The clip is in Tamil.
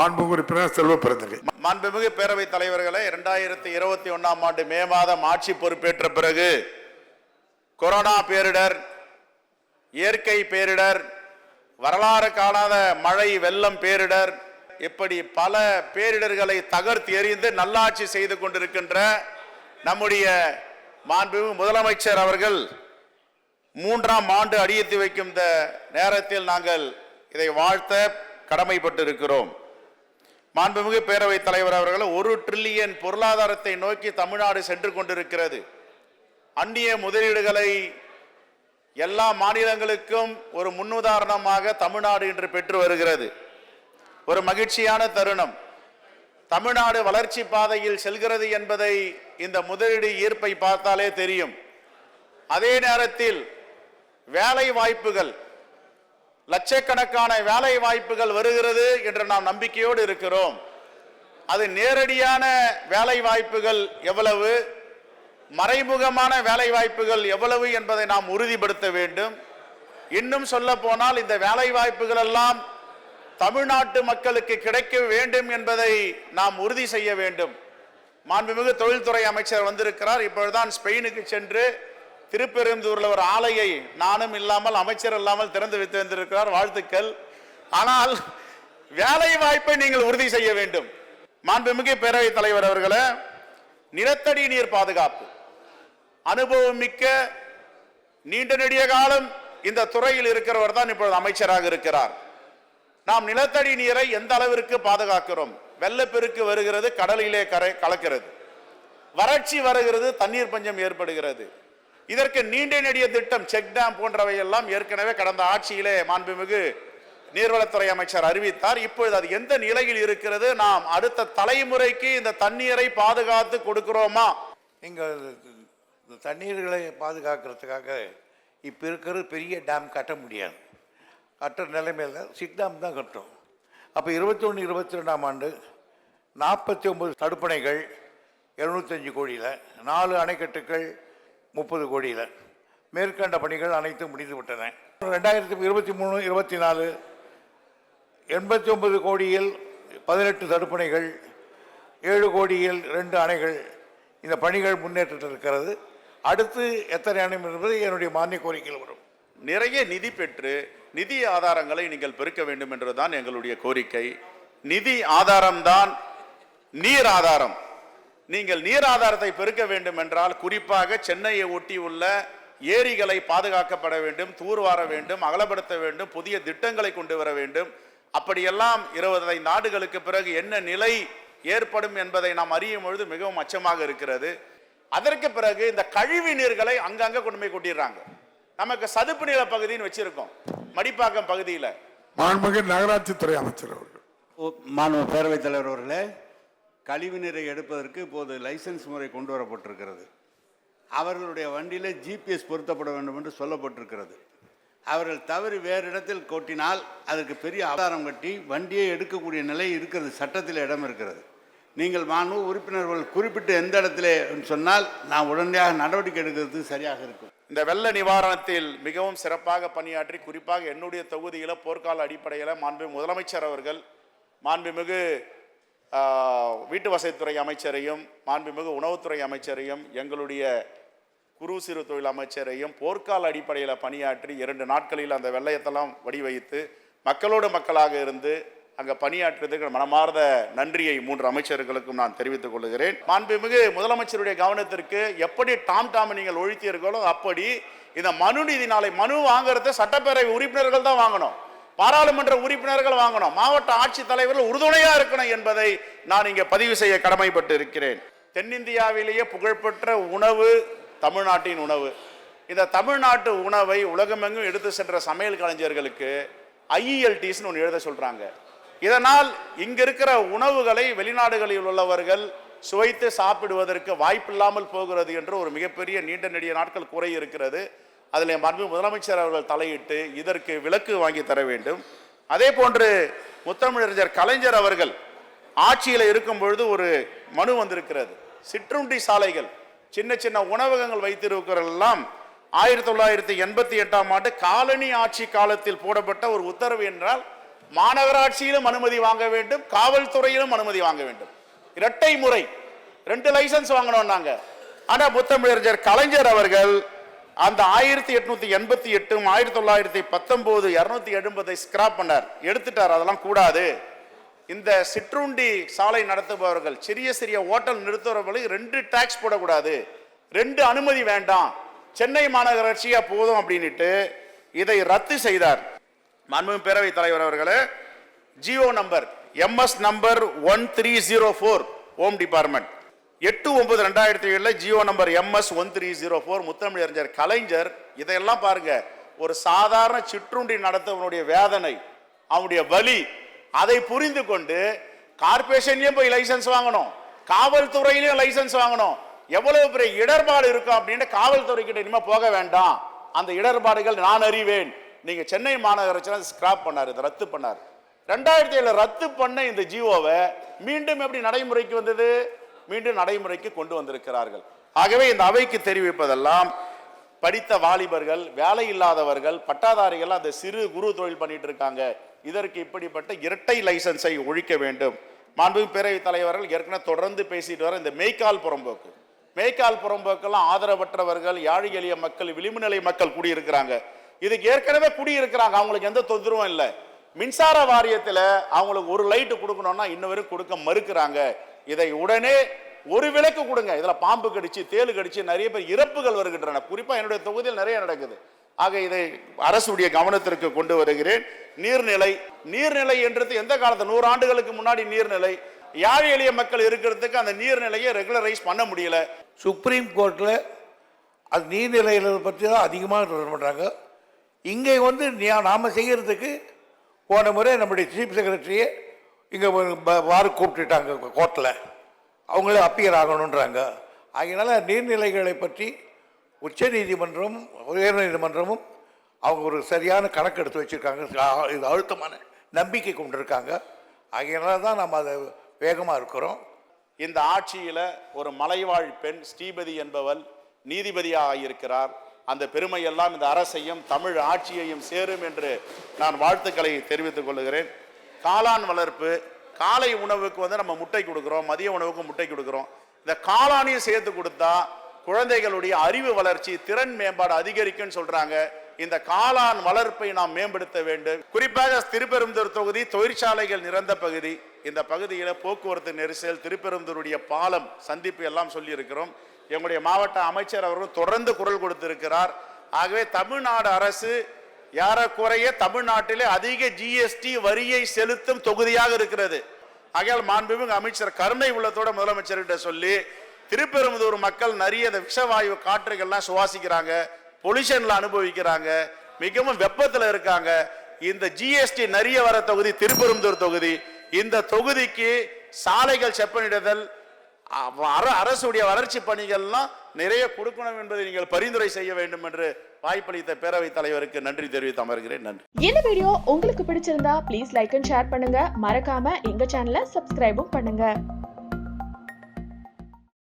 மாண்புமிகு உறுப்பினர் செல்வ பெருந்தகை. மாண்புமிகு பேரவைத் தலைவர்களே, 2021ஆம் ஆண்டு மே மாதம் ஆட்சி பொறுப்பேற்ற பிறகு கொரோனா பேரிடர், இயற்கை பேரிடர், வரலாறு காணாத மழை வெள்ளம் பேரிடர், இப்படி பல பேரிடர்களை தகர்த்து எறிந்து நல்லாட்சி செய்து கொண்டிருக்கின்ற நம்முடைய மாண்புமிகு முதலமைச்சர் அவர்கள் 3ஆம் ஆண்டு அடியெடுத்து வைக்கும் இந்த நேரத்தில் நாங்கள் இதை வாழ்த்த கடமைப்பட்டிருக்கிறோம். மாண்புமிகு பேரவைத் தலைவர் அவர்கள் 1 டிரில்லியன் பொருளாதாரத்தை நோக்கி தமிழ்நாடு சென்று கொண்டிருக்கிறது. அந்நிய முதலீடுகளை எல்லா மாநிலங்களுக்கும் ஒரு முன்னுதாரணமாக தமிழ்நாடு இன்று பெற்று வருகிறது. ஒரு மகிழ்ச்சியான தருணம். தமிழ்நாடு வளர்ச்சி பாதையில் செல்கிறது என்பதை இந்த முதலீடு ஈர்ப்பை பார்த்தாலே தெரியும். அதே நேரத்தில் வேலை வாய்ப்புகள், லட்சக்கணக்கான வேலை வாய்ப்புகள் வருகிறது என்று நாம் நம்பிக்கையோடு இருக்கிறோம். அது நேரடியான வேலை வாய்ப்புகள் எவ்வளவு, மறைமுகமான வேலை வாய்ப்புகள் எவ்வளவு என்பதை நாம் உறுதிப்படுத்த வேண்டும். இன்னும் சொல்ல போனால் இந்த வேலை வாய்ப்புகள் எல்லாம் தமிழ்நாட்டு மக்களுக்கு கிடைக்க வேண்டும் என்பதை நாம் உறுதி செய்ய வேண்டும். மாண்புமிகு தொழில்துறை அமைச்சர் வந்திருக்கிறார். இப்பொழுதுதான் ஸ்பெயினுக்கு சென்று திருப்பெரும்புதூரில் ஒரு ஆலையை நானும் இல்லாமல் அமைச்சர் இல்லாமல் திறந்து வைத்து வந்திருக்கிறார். வாழ்த்துக்கள். ஆனால் வேலை வாய்ப்பை நீங்கள் உறுதி செய்ய வேண்டும். மாண்புமிகு பேரவைத் தலைவர் அவர்களே, நிலத்தடி நீர் பாதுகாப்பு அனுபவம் மிக்க நீண்ட நெடிய காலம் இந்த துறையில் இருக்கிறவர் தான் இப்பொழுது அமைச்சராக இருக்கிறார். நாம் நிலத்தடி நீரை எந்த அளவிற்கு பாதுகாக்கிறோம்? வெள்ளப்பெருக்கு வருகிறது, கடலிலே கலக்கிறது, வறட்சி வருகிறது, தண்ணீர் பஞ்சம் ஏற்படுகிறது. இதற்கு நீண்ட நெடிய திட்டம், செக் டேம் போன்றவை எல்லாம் ஏற்கனவே கடந்த ஆட்சியிலே மாண்புமிகு நீர்வளத்துறை அமைச்சர் அறிவித்தார். இப்பொழுது அது எந்த நிலையில் இருக்கிறது? நாம் அடுத்த தலைமுறைக்கு இந்த தண்ணீரை பாதுகாத்து கொடுக்கிறோமா? இங்கே தண்ணீர்களை பாதுகாக்கிறதுக்காக இப்போ இருக்கிற பெரிய டேம் கட்ட முடியாது. கட்டுற நிலைமையில் சிக் டேம் தான் கட்டும். அப்போ 21-22ஆம் ஆண்டு 49 தடுப்பணைகள் 705 கோடியில், 4 அணைக்கட்டுகள் 30 கோடியில், மேற்கண்ட பணிகள் அனைத்தும் முடிந்து விட்டன. 2023-24 89 கோடியில் 18 தடுப்பணைகள், 7 கோடியில் 2 அணைகள், இந்த பணிகள் முன்னேற்றத்தில் இருக்கிறது. அடுத்து எத்தனை அணை என்பது என்னுடைய மானிய கோரிக்கையில் வரும். நிறைய நிதி பெற்று நிதி ஆதாரங்களை நீங்கள் பெருக்க வேண்டும் என்றுதான் எங்களுடைய கோரிக்கை. நிதி ஆதாரம்தான் நீர் ஆதாரம். நீங்கள் நீர் ஆதாரத்தை பெருக்க வேண்டும் என்றால் குறிப்பாக சென்னையை ஒட்டி உள்ள ஏரிகளை பாதுகாக்கப்பட வேண்டும், தூர்வார வேண்டும், அகலப்படுத்த வேண்டும், புதிய திட்டங்களை கொண்டு வர வேண்டும். அப்படியெல்லாம் 25 ஆண்டுகளுக்கு பிறகு என்ன நிலை ஏற்படும் என்பதை நாம் அறியும் பொழுது மிகவும் அச்சமாக இருக்கிறது. அதற்கு பிறகு இந்த கழிவு நீர்களை அங்கங்க கொண்டு போய் கொட்டிடுறாங்க. நமக்கு சதுப்பு நில பகுதின்னு வச்சிருக்கோம், மடிப்பாக்கம் பகுதியில். மாண்புமிகு நகராட்சித்துறை அமைச்சர் அவர்கள். மாண்புமிகு பேரவைத் தலைவர் அவர்களே, கழிவு நீரை எடுப்பதற்கு இப்போது லைசன்ஸ் முறை கொண்டு வரப்பட்டிருக்கிறது. அவர்களுடைய வண்டியில் ஜிபிஎஸ் பொருத்தப்பட வேண்டும் என்று சொல்லப்பட்டிருக்கிறது. அவர்கள் தவறி வேறு இடத்தில் கொட்டினால் அதற்கு பெரிய ஆதாரம் கட்டி வண்டியை எடுக்கக்கூடிய நிலை இருக்கிறது, சட்டத்தில் இடம் இருக்கிறது. நீங்கள் மாண்புமிகு உறுப்பினர்கள் குறிப்பிட்டு எந்த இடத்துல சொன்னால் நான் உடனடியாக நடவடிக்கை எடுக்கிறது சரியாக இருக்கும். இந்த வெள்ள நிவாரணத்தில் மிகவும் சிறப்பாக பணியாற்றி குறிப்பாக என்னுடைய தொகுதியில் போர்க்கால அடிப்படையில் மாண்புமிகு முதலமைச்சர் அவர்கள், மாண்புமிகு வீட்டு வசதித்துறை அமைச்சரையும், மாண்புமிகு உணவுத்துறை அமைச்சரையும், எங்களுடைய குறு சிறு தொழில் அமைச்சரையும் போர்க்கால அடிப்படையில் பணியாற்றி 2 நாட்களில் அந்த வெள்ளயத்தெல்லாம் வடிவைத்து மக்களோடு மக்களாக இருந்து அங்கே பணியாற்றுவதற்கு மனமார்ந்த நன்றியை 3 அமைச்சர்களுக்கும் நான் தெரிவித்துக் கொள்கிறேன். மாண்புமிகு முதலமைச்சருடைய கவனத்திற்கு எப்படி டாம் நீங்கள் ஒழித்தீர்களோ அப்படி இந்த மனு நீதி நாளை மனு வாங்குறது சட்டப்பேரவை உறுப்பினர்கள் தான் வாங்கணும், பாராளுமன்ற உறுப்பினர்கள் வாங்கணும், மாவட்ட ஆட்சித்தலைவர்கள் உறுதுணையா இருக்கணும் என்பதை நான் இங்கே பதிவு செய்ய கடமைப்பட்டு இருக்கிறேன். தென்னிந்தியாவிலேயே புகழ்பெற்ற உணவு தமிழ்நாட்டின் உணவு. இந்த தமிழ்நாட்டு உணவை உலகமெங்கும் எடுத்து சென்ற சமையல் கலைஞர்களுக்கு IELTS ஒன்று எழுத சொல்றாங்க. இதனால் இங்க இருக்கிற உணவுகளை வெளிநாடுகளில் உள்ளவர்கள் சுவைத்து சாப்பிடுவதற்கு வாய்ப்பில்லாமல் போகிறது என்று ஒரு மிகப்பெரிய நீண்ட நெடிய நாட்கள் குறை இருக்கிறது. அதில் மாண்புமிகு முதலமைச்சர் அவர்கள் தலையிட்டு இதற்கு விலக்கு வாங்கி தர வேண்டும். அதே போன்று முத்தமிழறிஞர் கலைஞர் அவர்கள் ஆட்சியில் இருக்கும் பொழுது ஒரு மனு வந்திருக்கிறது. சிற்றுண்டி சாலைகள், சின்ன சின்ன உணவகங்கள் வைத்திருக்கிறதெல்லாம் 1988ஆம் ஆண்டு காலனி ஆட்சி காலத்தில் போடப்பட்ட ஒரு உத்தரவு என்றால் மாநகராட்சியிலும் அனுமதி வாங்க வேண்டும், காவல்துறையிலும் அனுமதி வாங்க வேண்டும். இரட்டை முறை 2 லைசன்ஸ் வாங்கணும் நாங்க. ஆனா முத்தமிழறிஞர் கலைஞர் அவர்கள் அந்த 1888 1919 280 ஸ்கிராப் பண்ணார், எடுத்துட்டார். அதெல்லாம் கூடாது. இந்த சிற்றுண்டி சாலை நடத்துபவர்கள், சிறிய சிறிய ஹோட்டல் நிறுத்துபவர்களுக்கு 2 டாக்ஸ் போடக்கூடாது, 2 அனுமதி வேண்டாம், சென்னை மாநகராட்சியா போதும் அப்படின்ட்டு இதை ரத்து செய்தார். மாண்புமிகு பேரவைத் தலைவர் அவர்களே, Jio number MS number 1304 home department 8/9/2007 Jio number MS 1304 முத்தமிழறிஞர் கலைஞர். இதையெல்லாம் பாருங்க, ஒரு சாதாரண சிற்றுண்டி நடத்துவனுடைய வேதனை, அவனுடைய வலி, அதை புரிந்து கொண்டு கார்பரேஷன்லயும் போய் லைசன்ஸ் வாங்கணும், காவல்துறையிலையும் லைசன்ஸ் வாங்கணும். எவ்வளவு பெரிய இடர்பாடு இருக்கும் அப்படின்னு காவல்துறை கிட்ட இனிமே போக வேண்டாம், அந்த இடர்பாடுகள் நான் அறிவேன். நீங்க சென்னை மாநகராட்சி ஸ்கிராப் பண்ணாரு, இதை ரத்து பண்ணார். 2007 ரத்து பண்ண இந்த ஜியோவை மீண்டும் எப்படி நடைமுறைக்கு வந்தது? மீண்டும் நடைமுறைக்கு கொண்டு வந்திருக்கிறார்கள். ஆகவே இந்த அவைக்கு தெரிவிப்பதெல்லாம், படித்த வாலிபர்கள், வேலை இல்லாதவர்கள், பட்டாதாரிகள் அந்த சிறு குறு தொழில் பண்ணிட்டு இருக்காங்க. இதற்கு இப்படிப்பட்ட இரட்டை லைசன்ஸை ஒழிக்க வேண்டும். மாண்புமிகு பேரவைத் தலைவர்கள் ஏற்கனவே தொடர்ந்து பேசிட்டு வர இந்த மேய்க்கால் புறம்போக்கு, மேய்க்கால் புறம்போக்கெல்லாம் ஆதரவற்றவர்கள், யாழ் எளிய மக்கள், விளிம்பு நிலை மக்கள் குடியிருக்கிறாங்க. இதுக்கு ஏற்கனவே குடியிருக்கிறாங்க, அவங்களுக்கு எந்த தொந்தரவும் இல்லை. மின்சார வாரியத்தில் அவங்களுக்கு ஒரு லைட்டு கொடுக்கணும்னா இன்னவரும் கொடுக்க மறுக்கிறாங்க. இதை உடனே ஒரு விளக்கு கொடுங்க. இதுல பாம்பு கடிச்சு, தேளு கடிச்சு நிறைய பேர் இறப்புகள் வருகின்றன. குறிப்பா என்னுடைய தொகுதியில் நிறைய நடக்குது. ஆக இதை அரசுடைய கவனத்திற்கு கொண்டு வருகிறேன். நீர்நிலை என்றது எந்த காலத்து 100 ஆண்டுகளுக்கு முன்னாடி நீர்நிலை, யாழ் எளிய மக்கள் இருக்கிறதுக்கு அந்த நீர்நிலையை ரெகுலரைஸ் பண்ண முடியல. சுப்ரீம் கோர்ட்டில் அது நீர்நிலைகளை பற்றி தான் அதிகமாக தொடர் பண்ணுறாங்க. இங்கே வந்து நாம் செய்கிறதுக்கு போன முறை நம்முடைய சீஃப் செக்ரட்டரியை இங்கே வார கூப்பிட்டுட்டாங்க கோர்ட்டில், அவங்களே அப்பியர் ஆகணுன்றாங்க. அதனால நீர்நிலைகளை பற்றி உச்ச நீதிமன்றமும் உயர் நீதிமன்றமும் அவங்க ஒரு சரியான கணக்கு எடுத்து வச்சுருக்காங்க, இது அழுத்தமான நம்பிக்கை கொண்டிருக்காங்க. அதனால தான் நம்ம அதை வேகமாக இருக்கிறோம். இந்த ஆட்சியில் ஒரு மலைவாழ் பெண் ஸ்ரீபதி என்பவள் நீதிபதியாக இருக்கிறார். அந்த பெருமையெல்லாம் இந்த அரசையும் தமிழ் ஆட்சியையும் சேரும் என்று நான் வாழ்த்துக்களை தெரிவித்துக் கொள்கிறேன். காளான் வளர்ப்பு, காலை உணவுக்கு வந்து நம்ம முட்டை கொடுக்குறோம், மதிய உணவுக்கு முட்டை கொடுக்குறோம். இந்த காளானையும் சேர்த்து கொடுத்தா குழந்தைகளுடைய அறிவு வளர்ச்சி, திறன் மேம்பாடு அதிகரிக்கும்னு சொல்றாங்க. இந்த காளான் வளர்ப்பை நாம் மேம்படுத்த வேண்டும். குறிப்பாக திருப்பெரும்புதூர் தொகுதி தொழிற்சாலைகள் நிறைந்த பகுதி. இந்த பகுதியில் போக்குவரத்து நெரிசல், திருப்பெரும்புதூருடைய பாலம் சந்திப்பு எல்லாம் சொல்லி இருக்கிறோம். எங்களுடைய மாவட்ட அமைச்சர் அவர்கள் தொடர்ந்து குரல் கொடுத்திருக்கிறார். ஆகவே தமிழ்நாடு அரசு ஏறக்குறைய தமிழ்நாட்டிலே அதிக ஜிஎஸ்டி வரியை செலுத்தும் தொகுதியாக இருக்கிறது. ஆகையால் மாண்புமிகு அமைச்சர் கருணை உள்ளத்தோட முதலமைச்சர்கிட்ட சொல்லி, திருப்பெரும்புதூர் மக்கள் நிறைய விஷவாயு காற்றுகள்லாம் சுவாசிக்கிறாங்க, பொல்யூஷன்ல அனுபவிக்கிறாங்க, மிகவும் வெப்பத்தில் இருக்காங்க. இந்த ஜிஎஸ்டி நிறைய வர தொகுதி திருப்பெரும்புதூர் தொகுதி. இந்த தொகுதிக்கு சாலைகள் செப்பனிடுதல், அரசுடைய வளர்ச்சி பணிகள்லாம் நிறைய கொடுக்கணும் என்பதை நீங்கள் பரிந்துரை செய்ய வேண்டும் என்று வாய்ப்பளித்த பேரவைத் தலைவருக்கு நன்றி தெரிவித்து அமர்கிறேன். நன்றி. இந்த வீடியோ உங்களுக்கு பிடிச்சிருந்தா ப்ளீஸ் லைக் அண்ட் ஷேர் பண்ணுங்க. மறக்காம எங்க சேனலை சப்ஸ்கிரைபும் பண்ணுங்க.